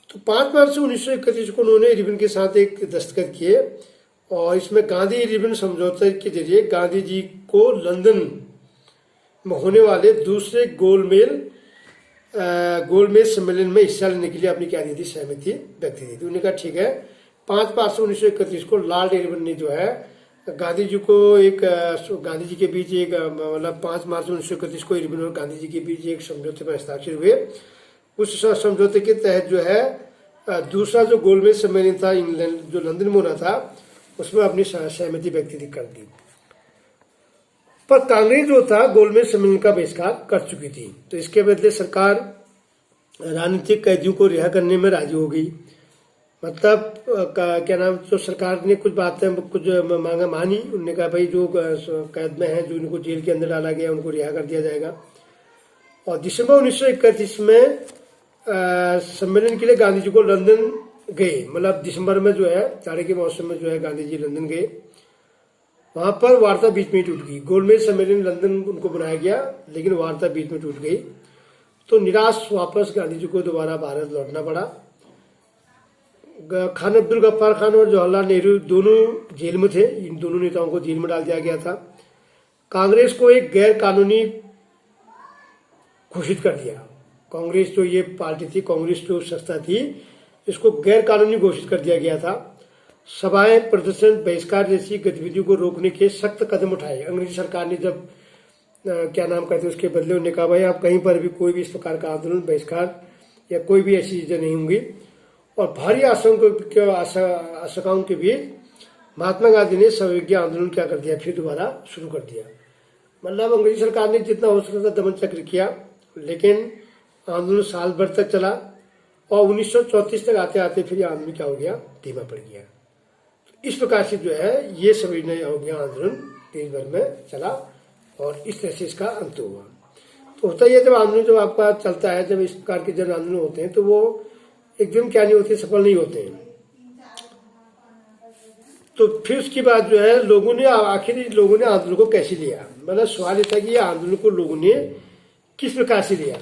A: तो 5 मार्च 1931 को उन्होंने रिबन के साथ एक दस्तखत किए और इसमें गांधी रिबन समझौते के जरिए गांधी जी को लंदन में होने वाले दूसरे गोलमेज सम्मेलन में हिस्सा लेने के लिए अपनी क्या दी थी? सहमति व्यक्त की थी। उन्होंने कहा ठीक है। 5 मार्च 1931 को लॉर्ड इरविन ने जो है गांधी जी को गांधी जी के बीच एक मतलब 5 मार्च 1931 को इरविन और गांधी जी के बीच एक समझौते पर हस्ताक्षर हुए। उस समझौते के तहत जो है दूसरा जो गोलमेज सम्मेलन था इंग्लैंड जो लंदन में होना था, उसमें अपनी सहमति व्यक्त कर दी। पर कांग्रेस जो था गोलमेज सम्मेलन का बहिष्कार कर चुकी थी। तो इसके बदले सरकार राजनीतिक कैदियों को रिहा करने में राजी हो गई। मतलब क्या नाम, तो सरकार ने कुछ बातें कुछ मांगा मानी। उन्होंने कहा भाई जो कैद में है, जो इनको जेल के अंदर डाला गया, उनको रिहा कर दिया जाएगा। और दिसंबर 1931 में सम्मेलन के लिए गांधी जी को लंदन गए। मतलब दिसंबर में जो है जाड़े के मौसम में जो है गांधी जी लंदन गए। वहां पर वार्ता बीच में टूट गई। गोलमेज सम्मेलन लंदन उनको बनाया गया, लेकिन वार्ता बीच में टूट गई। तो निराश वापस गांधी जी को दोबारा भारत लौटना पड़ा। खान अब्दुल गफ्फार खान और जवाहरलाल नेहरू दोनों जेल में थे। इन दोनों नेताओं को जेल में डाल दिया गया था। कांग्रेस को एक गैर कानूनी घोषित कर दिया। कांग्रेस जो ये पार्टी थी, कांग्रेस जो संस्था थी, इसको गैर कानूनी घोषित कर दिया गया था। सभाएं, प्रदर्शन, बहिष्कार जैसी गतिविधियों को रोकने के सख्त कदम उठाए। अंग्रेजी सरकार ने जब क्या नाम कहते हैं उसके बदले उन्होंने कहा भाई आप कहीं पर भी कोई भी इस प्रकार का आंदोलन, बहिष्कार या कोई भी ऐसी चीजें नहीं होंगी। और भारी आशंकाओं के बीच महात्मा गांधी ने सविज्ञ आंदोलन क्या कर दिया, फिर दोबारा शुरू कर दिया। मतलब अंग्रेजी सरकार ने जितना हो सकता था दमन चक्र किया, लेकिन आंदोलन साल भर तक चला और 1934 तक आते आते फिर आंदोलन क्या हो गया, धीमा पड़ गया। तो इस प्रकार से जो है ये सविनय हो गया आंदोलन देश भर में चला और इस तरह से इसका अंत हुआ। तो होता ही है जब आंदोलन जब आपका चलता है, जब इस प्रकार के जन आंदोलन होते हैं तो वो एकदम क्या नहीं होते, सफल नहीं होते हैं। तो फिर उसके बाद जो है लोगों ने आखिर लोगों ने आंदोलन को कैसे लिया, मतलब सवाल ये था कि ये आंदोलन को लोगों ने किस प्रकार से लिया।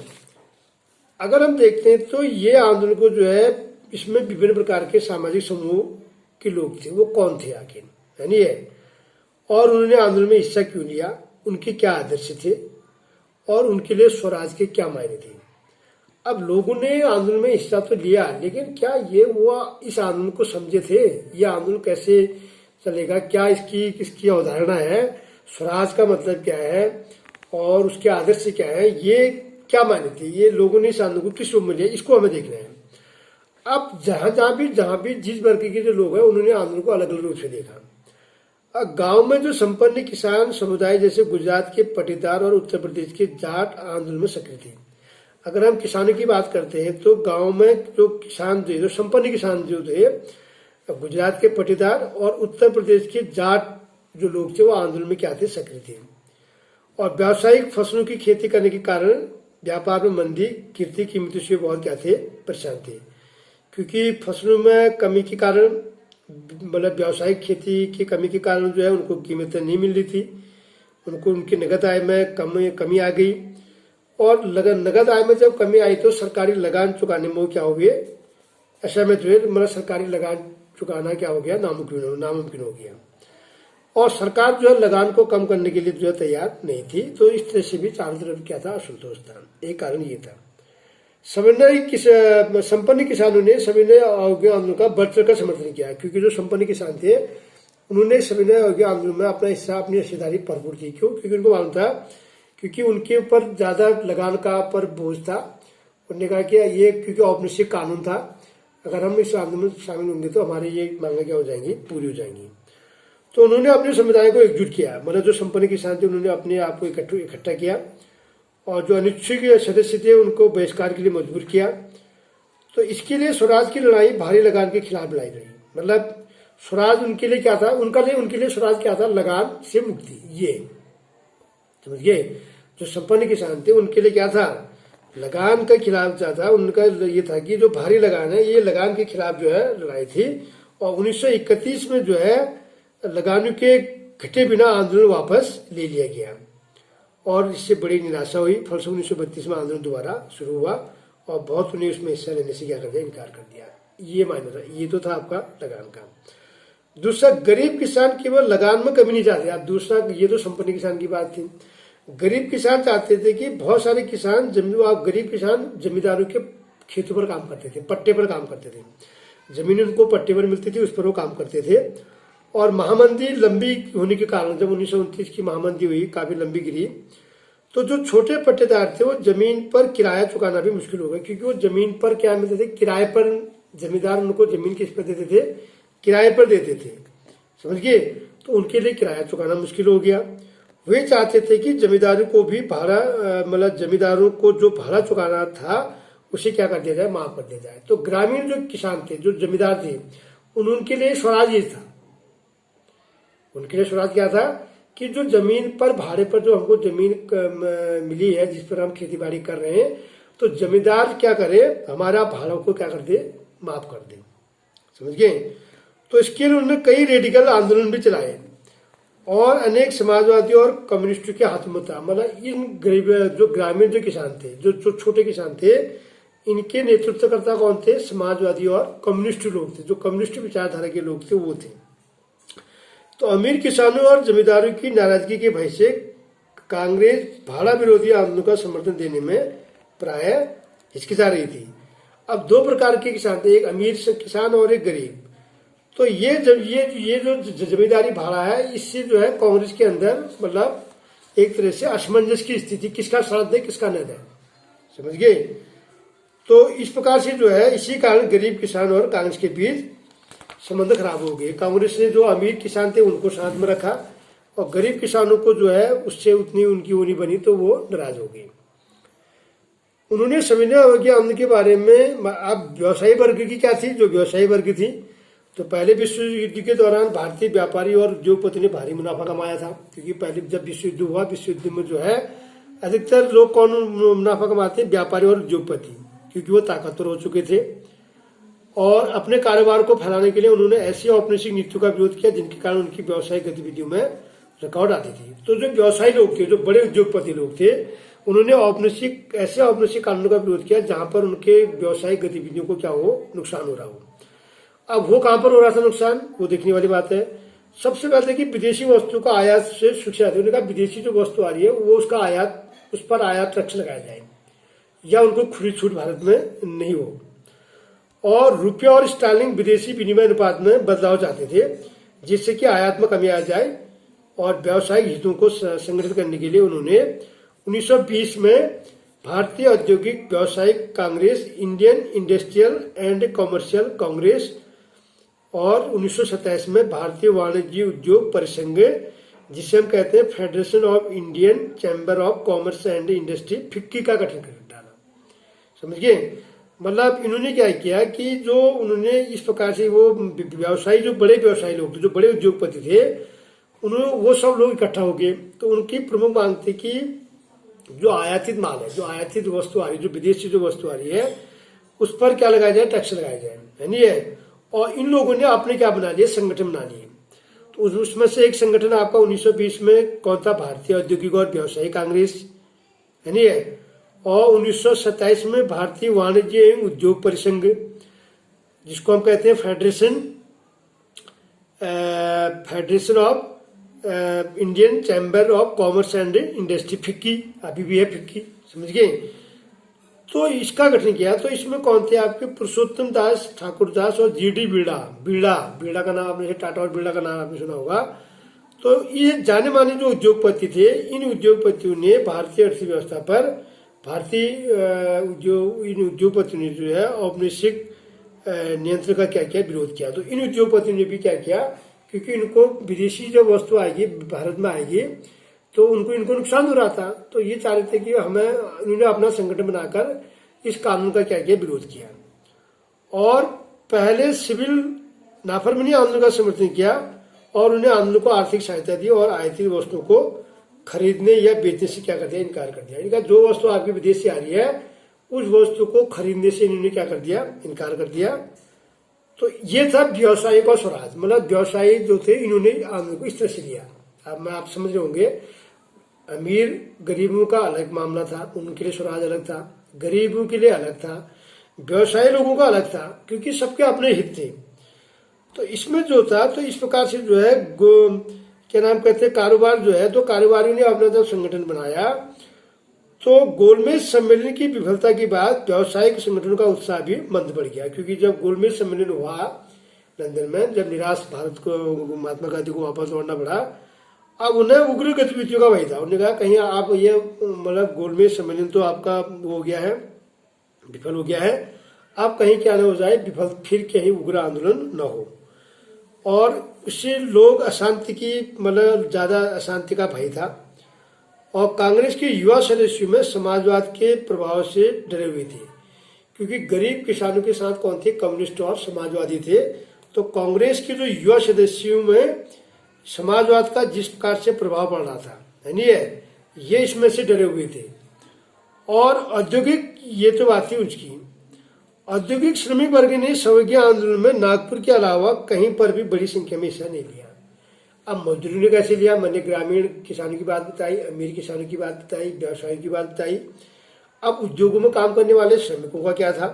A: अगर हम देखते हैं तो ये आंदोलन को जो है इसमें विभिन्न प्रकार के सामाजिक समूह के लोग थे। वो कौन थे आखिर, है नहीं है, और उन्होंने आंदोलन में हिस्सा क्यों लिया, उनके क्या आदर्श थे और उनके लिए स्वराज के क्या मायने थे। अब लोगों ने आंदोलन में हिस्सा तो लिया, लेकिन क्या ये वो इस आंदोलन को समझे थे, ये आंदोलन कैसे चलेगा, क्या इसकी किसकी अवधारणा है, स्वराज का मतलब क्या है और उसके आदर्श क्या है, ये क्या मायने थे, ये लोगों ने इस आंदोलन को किस रूप में लिया, इसको हमें देखना है। अब जहां भी जिस वर्ग के जो लोग हैं उन्होंने आंदोलन को अलग अलग रूप से देखा। गांव में जो संपन्न किसान समुदाय जैसे गुजरात के पटीदार और उत्तर प्रदेश के जाट आंदोलन में सक्रिय थे। अगर हम किसानों की बात करते हैं तो गांव में जो किसान थे, जो संपन्न किसान जो थे, गुजरात के पटीदार और उत्तर प्रदेश के जाट जो लोग थे वो आंदोलन में क्या थे, सक्रिय थे। और व्यावसायिक फसलों की खेती करने के कारण व्यापार में मंदी, गिरती कीमतों से बहुत क्या थे, परेशान थे, क्योंकि फसलों में कमी के कारण, मतलब व्यावसायिक खेती की कमी के कारण जो है उनको कीमतें नहीं मिल रही थी, उनको उनकी नगद आय में कमी आ गई। और नगद आय में जब कमी आई तो सरकारी लगान चुकाने में क्या हो गए, ऐसा में जो है मतलब सरकारी लगान चुकाना क्या हो गया, नामुमकिन हो गया। और सरकार जो है लगान को कम करने के लिए जो है तैयार नहीं थी। तो इस तरह से भी चारों तरफ क्या था, असंतोष था। एक कारण ये था। संपन्न किसानों ने सविनय अवज्ञा आंदोलन का बढ़ चढ़कर समर्थन किया, क्योंकि जो संपन्न किसान थे उन्होंने सविनय अवज्ञा आंदोलन में अपना हिस्सा, अपनी हिस्सेदारी भरपूर की। क्यों? क्योंकि उनको मालूम था, क्योंकि उनके ऊपर ज्यादा लगान का पर बोझ था। उन्होंने कहा कि ये क्योंकि औपनिवेशिक कानून था, अगर हम इस आंदोलन में शामिल होंगे तो हमारी ये मांगे क्या हो जाएंगी, पूरी हो जाएंगी। तो उन्होंने अपने समुदाय को एकजुट किया, मतलब जो संपन्न किसान थे उन्होंने अपने आप को इकट्ठा किया और जो अनिच्छुक सदस्य थे उनको बहिष्कार के लिए मजबूर किया। तो इसके लिए स्वराज की लड़ाई भारी लगान के खिलाफ लड़ाई रही। मतलब स्वराज उनके लिए क्या था, उनके लिए स्वराज क्या था, लगान से मुक्ति। ये समझिए, जो संपन्न किसान थे उनके लिए क्या था, लगान के खिलाफ ज्यादा उनका ये था कि जो भारी लगान है, ये लगान के खिलाफ जो है लड़ाई थी। और 1931 में जो है लगानों के घटे बिना आंदोलन वापस ले लिया गया और इससे बड़ी निराशा हुई। फलस्वरूप 1932 में आंदोलन दोबारा शुरू हुआ और बहुत उन्हें उसमें हिस्सा लेने से क्या कर दिया, इनकार कर दिया। ये मायना था, ये तो था आपका लगान का। दूसरा, गरीब किसान केवल लगान में कमी नहीं चाहते। आप दूसरा, ये तो संपन्न किसान की बात थी। गरीब किसान चाहते थे कि बहुत सारे किसान गरीब किसान जमींदारों के खेतों पर काम करते थे, पट्टे पर काम करते थे, जमीन उनको पट्टे पर मिलती थी, उस पर वो काम करते थे। और महामंदी लंबी होने के कारण जब 1929 की महामंदी हुई, काफी लंबी गिरी, तो जो छोटे पट्टेदार थे वो जमीन पर किराया चुकाना भी मुश्किल हो गया, क्योंकि वो जमीन पर क्या मिलते थे, किराए पर। जमींदार उनको जमीन किस पर देते थे, किराए पर देते थे, समझ गए। तो उनके लिए किराया चुकाना मुश्किल हो गया। वे चाहते थे कि जमींदारों को भी भाड़ा, मतलब जमींदारों को जो भाड़ा चुकाना था उसे क्या कर दिया जाए, माफ कर दिया जाए। तो ग्रामीण जो किसान थे, जो जमींदार थे, उनके लिए स्वराज ये था। उनके लिए स्वराज क्या था कि जो जमीन पर भाड़े पर जो हमको जमीन मिली है, जिस पर हम खेती बाड़ी कर रहे हैं, तो जमींदार क्या करे, हमारा भाड़ों को क्या कर दे, माफ कर दे, समझ गए। तो इसके लिए उन्होंने कई रेडिकल आंदोलन भी चलाए और अनेक समाजवादी और कम्युनिस्टों के हाथ में था। मतलब इन गरीब जो ग्रामीण जो किसान थे, जो छोटे किसान थे, इनके नेतृत्वकर्ता कौन थे, समाजवादी और कम्युनिस्ट लोग थे। जो कम्युनिस्ट विचारधारा के लोग थे वो थे। तो अमीर किसानों और जमींदारों की नाराजगी के भय से कांग्रेस भाड़ा विरोधी आंदोलन का समर्थन देने में प्राय हिचकिचा रही थी। अब दो प्रकार के किसान थे, एक अमीर किसान और एक गरीब। तो ये जो जमींदारी भाड़ा है, इससे जो है कांग्रेस के अंदर मतलब एक तरह से असमंजस की स्थिति, किसका साथ दे किसका न दे, समझ गए। तो इस प्रकार से जो है, इसी कारण गरीब किसान और कांग्रेस के बीच संबंध खराब हो गए। कांग्रेस ने जो अमीर किसान थे उनको साथ में रखा और गरीब किसानों को जो है उससे उतनी उनकी वो नहीं बनी, तो वो नाराज हो गए। उन्होंने सविनय अवज्ञा आंदोलन के बारे में, अब व्यवसायी वर्ग की क्या थी, जो व्यवसायी वर्ग थी, तो पहले विश्व युद्ध के दौरान भारतीय व्यापारी और उद्योगपति ने भारी मुनाफा कमाया था। क्योंकि पहले जब विश्व युद्ध हुआ, विश्व युद्ध में जो है अधिकतर लोग कौन मुनाफा कमाते हैं, व्यापारी और उद्योगपति, क्योंकि वो ताकतवर हो चुके थे। और अपने कारोबार को फैलाने के लिए उन्होंने ऐसी औपनिवेशिक नीतियों का विरोध किया जिनके कारण उनकी व्यावसायिक गतिविधियों में रुकावट आती थी। तो जो व्यवसायी लोग थे, जो बड़े उद्योगपति लोग थे, उन्होंने ऐसे औपनिवेशिक कानूनों का विरोध किया जहां पर उनके व्यवसायिक गतिविधियों को क्या हो, नुकसान हो रहा हो। अब वो कहां पर हो रहा था नुकसान, वो देखने वाली बात है। सबसे पहले कि विदेशी वस्तु का आयात से सुरक्षा है। उन्होंने कहा विदेशी जो वस्तु आ रही है वो उसका आयात, उस पर आयात टैक्स लगाया जाए या उनको खुली छूट भारत में नहीं हो। और रुपया और स्टर्लिंग विदेशी विनिमय अनुपात में बदलाव चाहते थे जिससे कि आयात में कमी आ जाए। और व्यावसायिक हितों को संगठित करने के लिए उन्होंने 1920 में भारतीय औद्योगिक व्यावसायिक Congress, Indian industrial and commercial Congress और 1927 में भारतीय वाणिज्य उद्योग परिसंघ, जिसे हम कहते हैं federation of Indian chamber of commerce and industry, FICCI का गठन कर डाला। समझ गए? मतलब इन्होंने क्या किया कि जो उन्होंने इस प्रकार से वो व्यवसायी, जो बड़े व्यवसायी लोग थे, जो बड़े उद्योगपति थे, उन्होंने वो सब लोग इकट्ठा हो गए। तो उनकी प्रमुख मांग थी कि जो आयातित माल है, जो आयातित वस्तु आ रही है, जो विदेश से जो वस्तु आ रही है, उस पर क्या लगाया जाए, टैक्स लगाया जाए, है नहीं है। और इन लोगों ने अपने क्या बना लिए, संगठन बना लिए। तो उसमें से एक संगठन आपका 1920 में कौन था, भारतीय औद्योगिक और व्यवसायिक कांग्रेस, है नहीं है। और 1927 में भारतीय वाणिज्य एवं उद्योग परिसंघ, जिसको हम कहते हैं federation of Indian chamber of commerce and industry, FICCI, अभी भी है फिक्की, समझ गए। तो इसका गठन किया। तो इसमें कौन थे आपके, पुरुषोत्तम दास, ठाकुर दास और जीडी बीड़ा। बीड़ा का नाम आपने, टाटा और बीड़ा का नाम आपने सुना होगा। तो ये जाने माने जो उद्योगपति थे, इन उद्योगपतियों ने भारतीय अर्थव्यवस्था पर, इन उद्योगपतियों ने जो है औपनिवेशिक नियंत्रण का क्या किया, विरोध किया। तो इन उद्योगपतियों ने भी क्या किया, क्योंकि इनको विदेशी जो वस्तु आएगी, भारत में आएगी, तो इनको नुकसान हो रहा था। तो ये चाह रहे थे कि उन्होंने अपना संगठन बनाकर इस कानून का क्या किया, विरोध किया। और पहले सिविल नाफरमानी आंदोलन का समर्थन किया और उन्हें आंदोलन को आर्थिक सहायता दी और आयातित वस्तुओं को खरीदने या बेचने से क्या कर दिया, इनकार कर दिया। इनका जो वस्तु आपके विदेश से आ रही है, उस वस्तु को खरीदने से इन्होंने क्या कर दिया, इनकार कर दिया। तो ये था व्यवसायी का स्वराज। मतलब व्यवसायी जो थे, इन्होंने आंदोलन को इस तरह से लिया। अब आप समझ रहे होंगे, अमीर गरीबों का अलग मामला था, उनके लिए स्वराज अलग था, गरीबों के लिए अलग था, व्यवसायी लोगों का अलग था, क्योंकि सबके अपने हित थे। तो इसमें जो था, तो इस प्रकार से जो है क्या नाम कहते हैं, कारोबार जो है, तो कारोबारियों ने अपना जब संगठन बनाया, तो गोलमेज सम्मेलन की विफलता के बाद व्यावसायिक संगठनों का उत्साह भी मंद बढ़ गया। क्योंकि जब गोलमेज सम्मेलन हुआ लंदन में, जब निराश भारत को, महात्मा गांधी को वापस लौटना पड़ा, अब उन्हें उग्र गतिविधियों का वही था। उन्होंने कहा कहीं आप ये, मतलब गोलमेज सम्मेलन तो आपका वो हो गया है, विफल हो गया है, आप कहीं क्या न हो जाए विफल, फिर कहीं उग्र आंदोलन न हो। और उससे लोग अशांति की, मतलब ज्यादा अशांति का भय था। और कांग्रेस के युवा सदस्यों में समाजवाद के प्रभाव से डरे हुए थे, क्योंकि गरीब किसानों के साथ कौन थे, कम्युनिस्ट और समाजवादी थे। तो कांग्रेस के जो युवा सदस्यों में समाजवाद का जिस प्रकार से प्रभाव पड़ रहा था, है नहीं है, ये इसमें से डरे हुए थे। और औद्योगिक, ये तो बात थी उसकी, औद्योगिक श्रमिक वर्ग ने स्वयं आंदोलन में नागपुर के अलावा कहीं पर भी बड़ी संख्या में हिस्सा नहीं लिया। अब मजदूरों ने कैसे लिया, मैंने ग्रामीण किसानों की बात बताई, अमीर किसानों की बात बताई, व्यवसायियों की बात बताई। अब उद्योगों में काम करने वाले श्रमिकों का क्या था,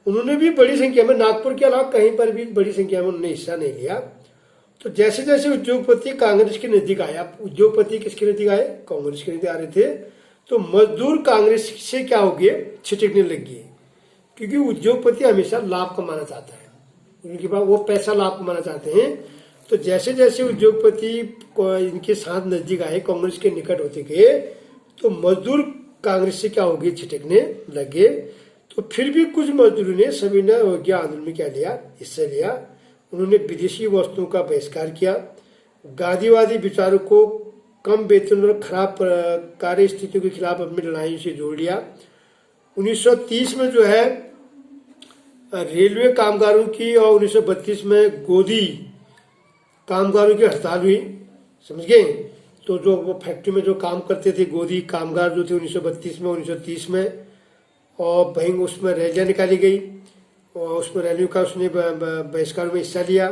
A: उन्होंने भी बड़ी संख्या में, नागपुर के अलावा कहीं पर भी बड़ी संख्या में उन्होंने हिस्सा नहीं लिया। तो जैसे जैसे उद्योगपति कांग्रेस के नजदीक आए, अब उद्योगपति किसके नजदीक आए, कांग्रेस के नजदीक आ रहे थे, तो मजदूर कांग्रेस से क्या हो गए, छिटकने लग गए। क्योंकि उद्योगपति हमेशा लाभ कमाना चाहता है, उनके पास वो पैसा लाभ कमाना चाहते हैं। तो जैसे जैसे उद्योगपति इनके साथ नजदीक आए, कांग्रेस के निकट होते गए, तो मजदूर कांग्रेस से क्या हो गए, छिटकने लगे। तो फिर भी कुछ मजदूरों ने सविनय अवज्ञा आंदोलन में क्या लिया, हिस्सा लिया। उन्होंने विदेशी वस्तुओं का बहिष्कार किया, गांधीवादी विचारों को कम वेतन और खराब कार्य स्थितियों के खिलाफ अपनी लड़ाई से जोड़ लिया। 1930 में जो है रेलवे कामगारों की, और 1932 में गोदी कामगारों की हड़ताल हुई, समझ गए। तो जो वो फैक्ट्री में जो काम करते थे गोदी कामगार जो थे 1932 में, 1930 में, और वहीं उसमें रैलियां निकाली गई। और उसमें रैलियों का उसने बहिष्कार में हिस्सा लिया।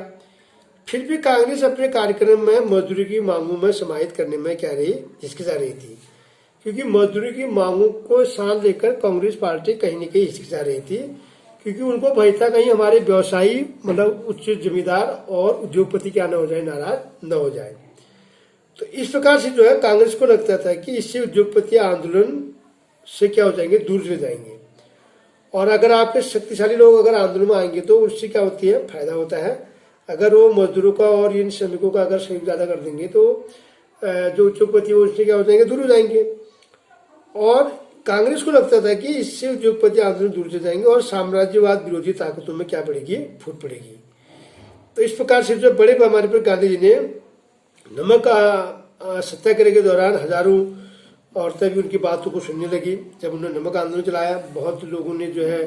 A: फिर भी कांग्रेस अपने कार्यक्रम में मजदूरी की मांगों में समाहित करने में क्या रही, हिचकिचा रही थी, क्योंकि मजदूरी की मांगों को साथ लेकर कांग्रेस पार्टी कहीं न कहीं हिचकिचा रही थी, क्योंकि उनको भय था कहीं हमारे व्यवसायी मतलब उच्च जमींदार और उद्योगपति क्या न हो जाए, नाराज न हो जाए। तो इस प्रकार से जो है कांग्रेस को लगता था कि इससे उद्योगपति आंदोलन से क्या हो जाएंगे, दूर चले जाएंगे, और अगर आपके शक्तिशाली लोग अगर आंदोलन में आएंगे तो उससे क्या होती है, फायदा होता है। अगर वो मजदूरों का और इन श्रमिकों का अगर सहयोग ज्यादा कर देंगे तो जो उद्योगपति वो उससे क्या हो जाएंगे, दूर हो जाएंगे। और कांग्रेस को लगता था कि इससे उद्योगपति आंदोलन दूर चले जाएंगे और साम्राज्यवाद विरोधी ताकतों में क्या बढ़ेगी, फूट पड़ेगी। तो इस प्रकार से जो बड़े पैमाने पर गांधी जी ने नमक सत्याग्रह के दौरान हजारों औरतें भी उनकी बातों को सुनने लगी। जब उन्होंने नमक आंदोलन चलाया, बहुत लोगों ने जो है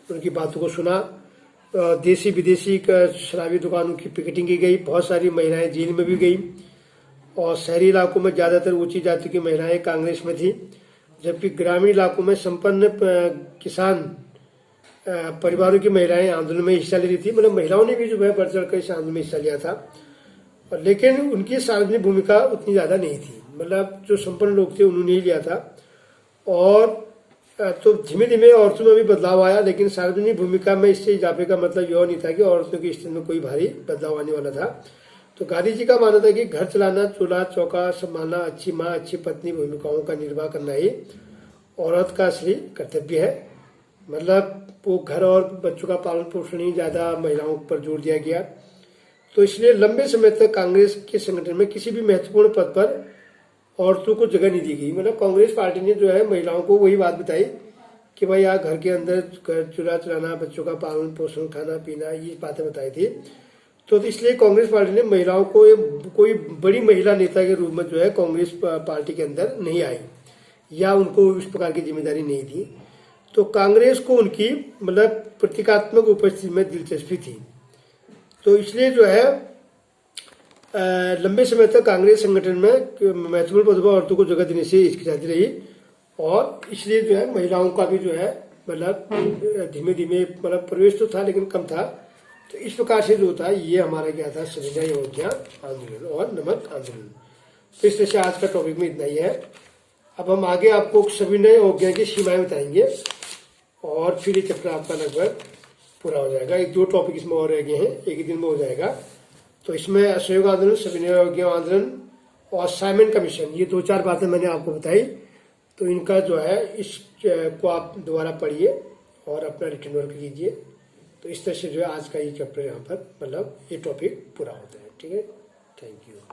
A: उनकी बातों को सुना। देसी विदेशी शराबी दुकानों की पिकेटिंग की गई, बहुत सारी महिलाएं जेल में भी गई, और शहरी इलाकों में ज्यादातर ऊंची जाति की महिलाएं कांग्रेस में थी, जबकि ग्रामीण इलाकों में संपन्न किसान परिवारों की महिलाएं आंदोलन में हिस्सा ले रही थी। मतलब महिलाओं ने भी जो है बढ़ चढ़कर इस आंदोलन में हिस्सा लिया था, और लेकिन उनकी सार्वजनिक भूमिका उतनी ज्यादा नहीं थी। मतलब जो संपन्न लोग थे उन्होंने ही लिया था। और तो धीमे धीमे औरतों में भी बदलाव आया, लेकिन सार्वजनिक भूमिका में इससे इजाफे का मतलब यह नहीं था कि औरतों की स्थिति में कोई भारी बदलाव आने वाला था। तो गांधी जी का मानना था कि घर चलाना, चूल्हा चौका संभालना, अच्छी माँ अच्छी पत्नी भूमिकाओं का निर्वाह करना ही औरत का असली कर्तव्य है। मतलब वो घर और बच्चों का पालन पोषण ही ज्यादा महिलाओं पर जोर दिया गया। तो इसलिए लंबे समय तक कांग्रेस के संगठन में किसी भी महत्वपूर्ण पद पर औरतों को जगह नहीं दी गई। मतलब कांग्रेस पार्टी ने जो है महिलाओं को वही बात बताई कि भाई यहाँ घर के अंदर चूल्हा चलाना, बच्चों का पालन पोषण, खाना पीना, ये बातें बताई थी। तो इसलिए कांग्रेस पार्टी ने महिलाओं को कोई बड़ी महिला नेता के रूप में जो है कांग्रेस पार्टी के अंदर नहीं आई, या उनको इस प्रकार की जिम्मेदारी नहीं थी। तो कांग्रेस को उनकी मतलब प्रतीकात्मक उपस्थिति में दिलचस्पी थी। तो इसलिए जो है लंबे समय तक कांग्रेस संगठन में महत्वपूर्ण पदों पर औरतों को जगह देने से हिचकिचाती रही, और इसलिए जो है महिलाओं का भी जो है मतलब धीमे धीमे मतलब प्रवेश तो था लेकिन कम था। तो इस प्रकार से जो था ये हमारा क्या था, सविनय अवज्ञा आंदोलन और नमक आंदोलन। तो इस तरह से आज का टॉपिक में इतना ही है। अब हम आगे आपको सविनय अवज्ञा की सीमाएं बताएंगे, और फिर ये चैप्टर आपका लगभग पूरा हो जाएगा। एक दो टॉपिक इसमें और रह गए हैं, एक ही दिन में हो जाएगा। तो इसमें असहयोग आंदोलन, सविनय अवज्ञा आंदोलन और साइमन कमीशन, ये दो चार बातें मैंने आपको बताई। तो इनका जो है इसको आप दोबारा पढ़िए और अपना रिटन वर्क कीजिए। तो इस तरह से जो है आज का ये चैप्टर यहाँ पर मतलब ये टॉपिक पूरा होता है। ठीक है, थैंक यू।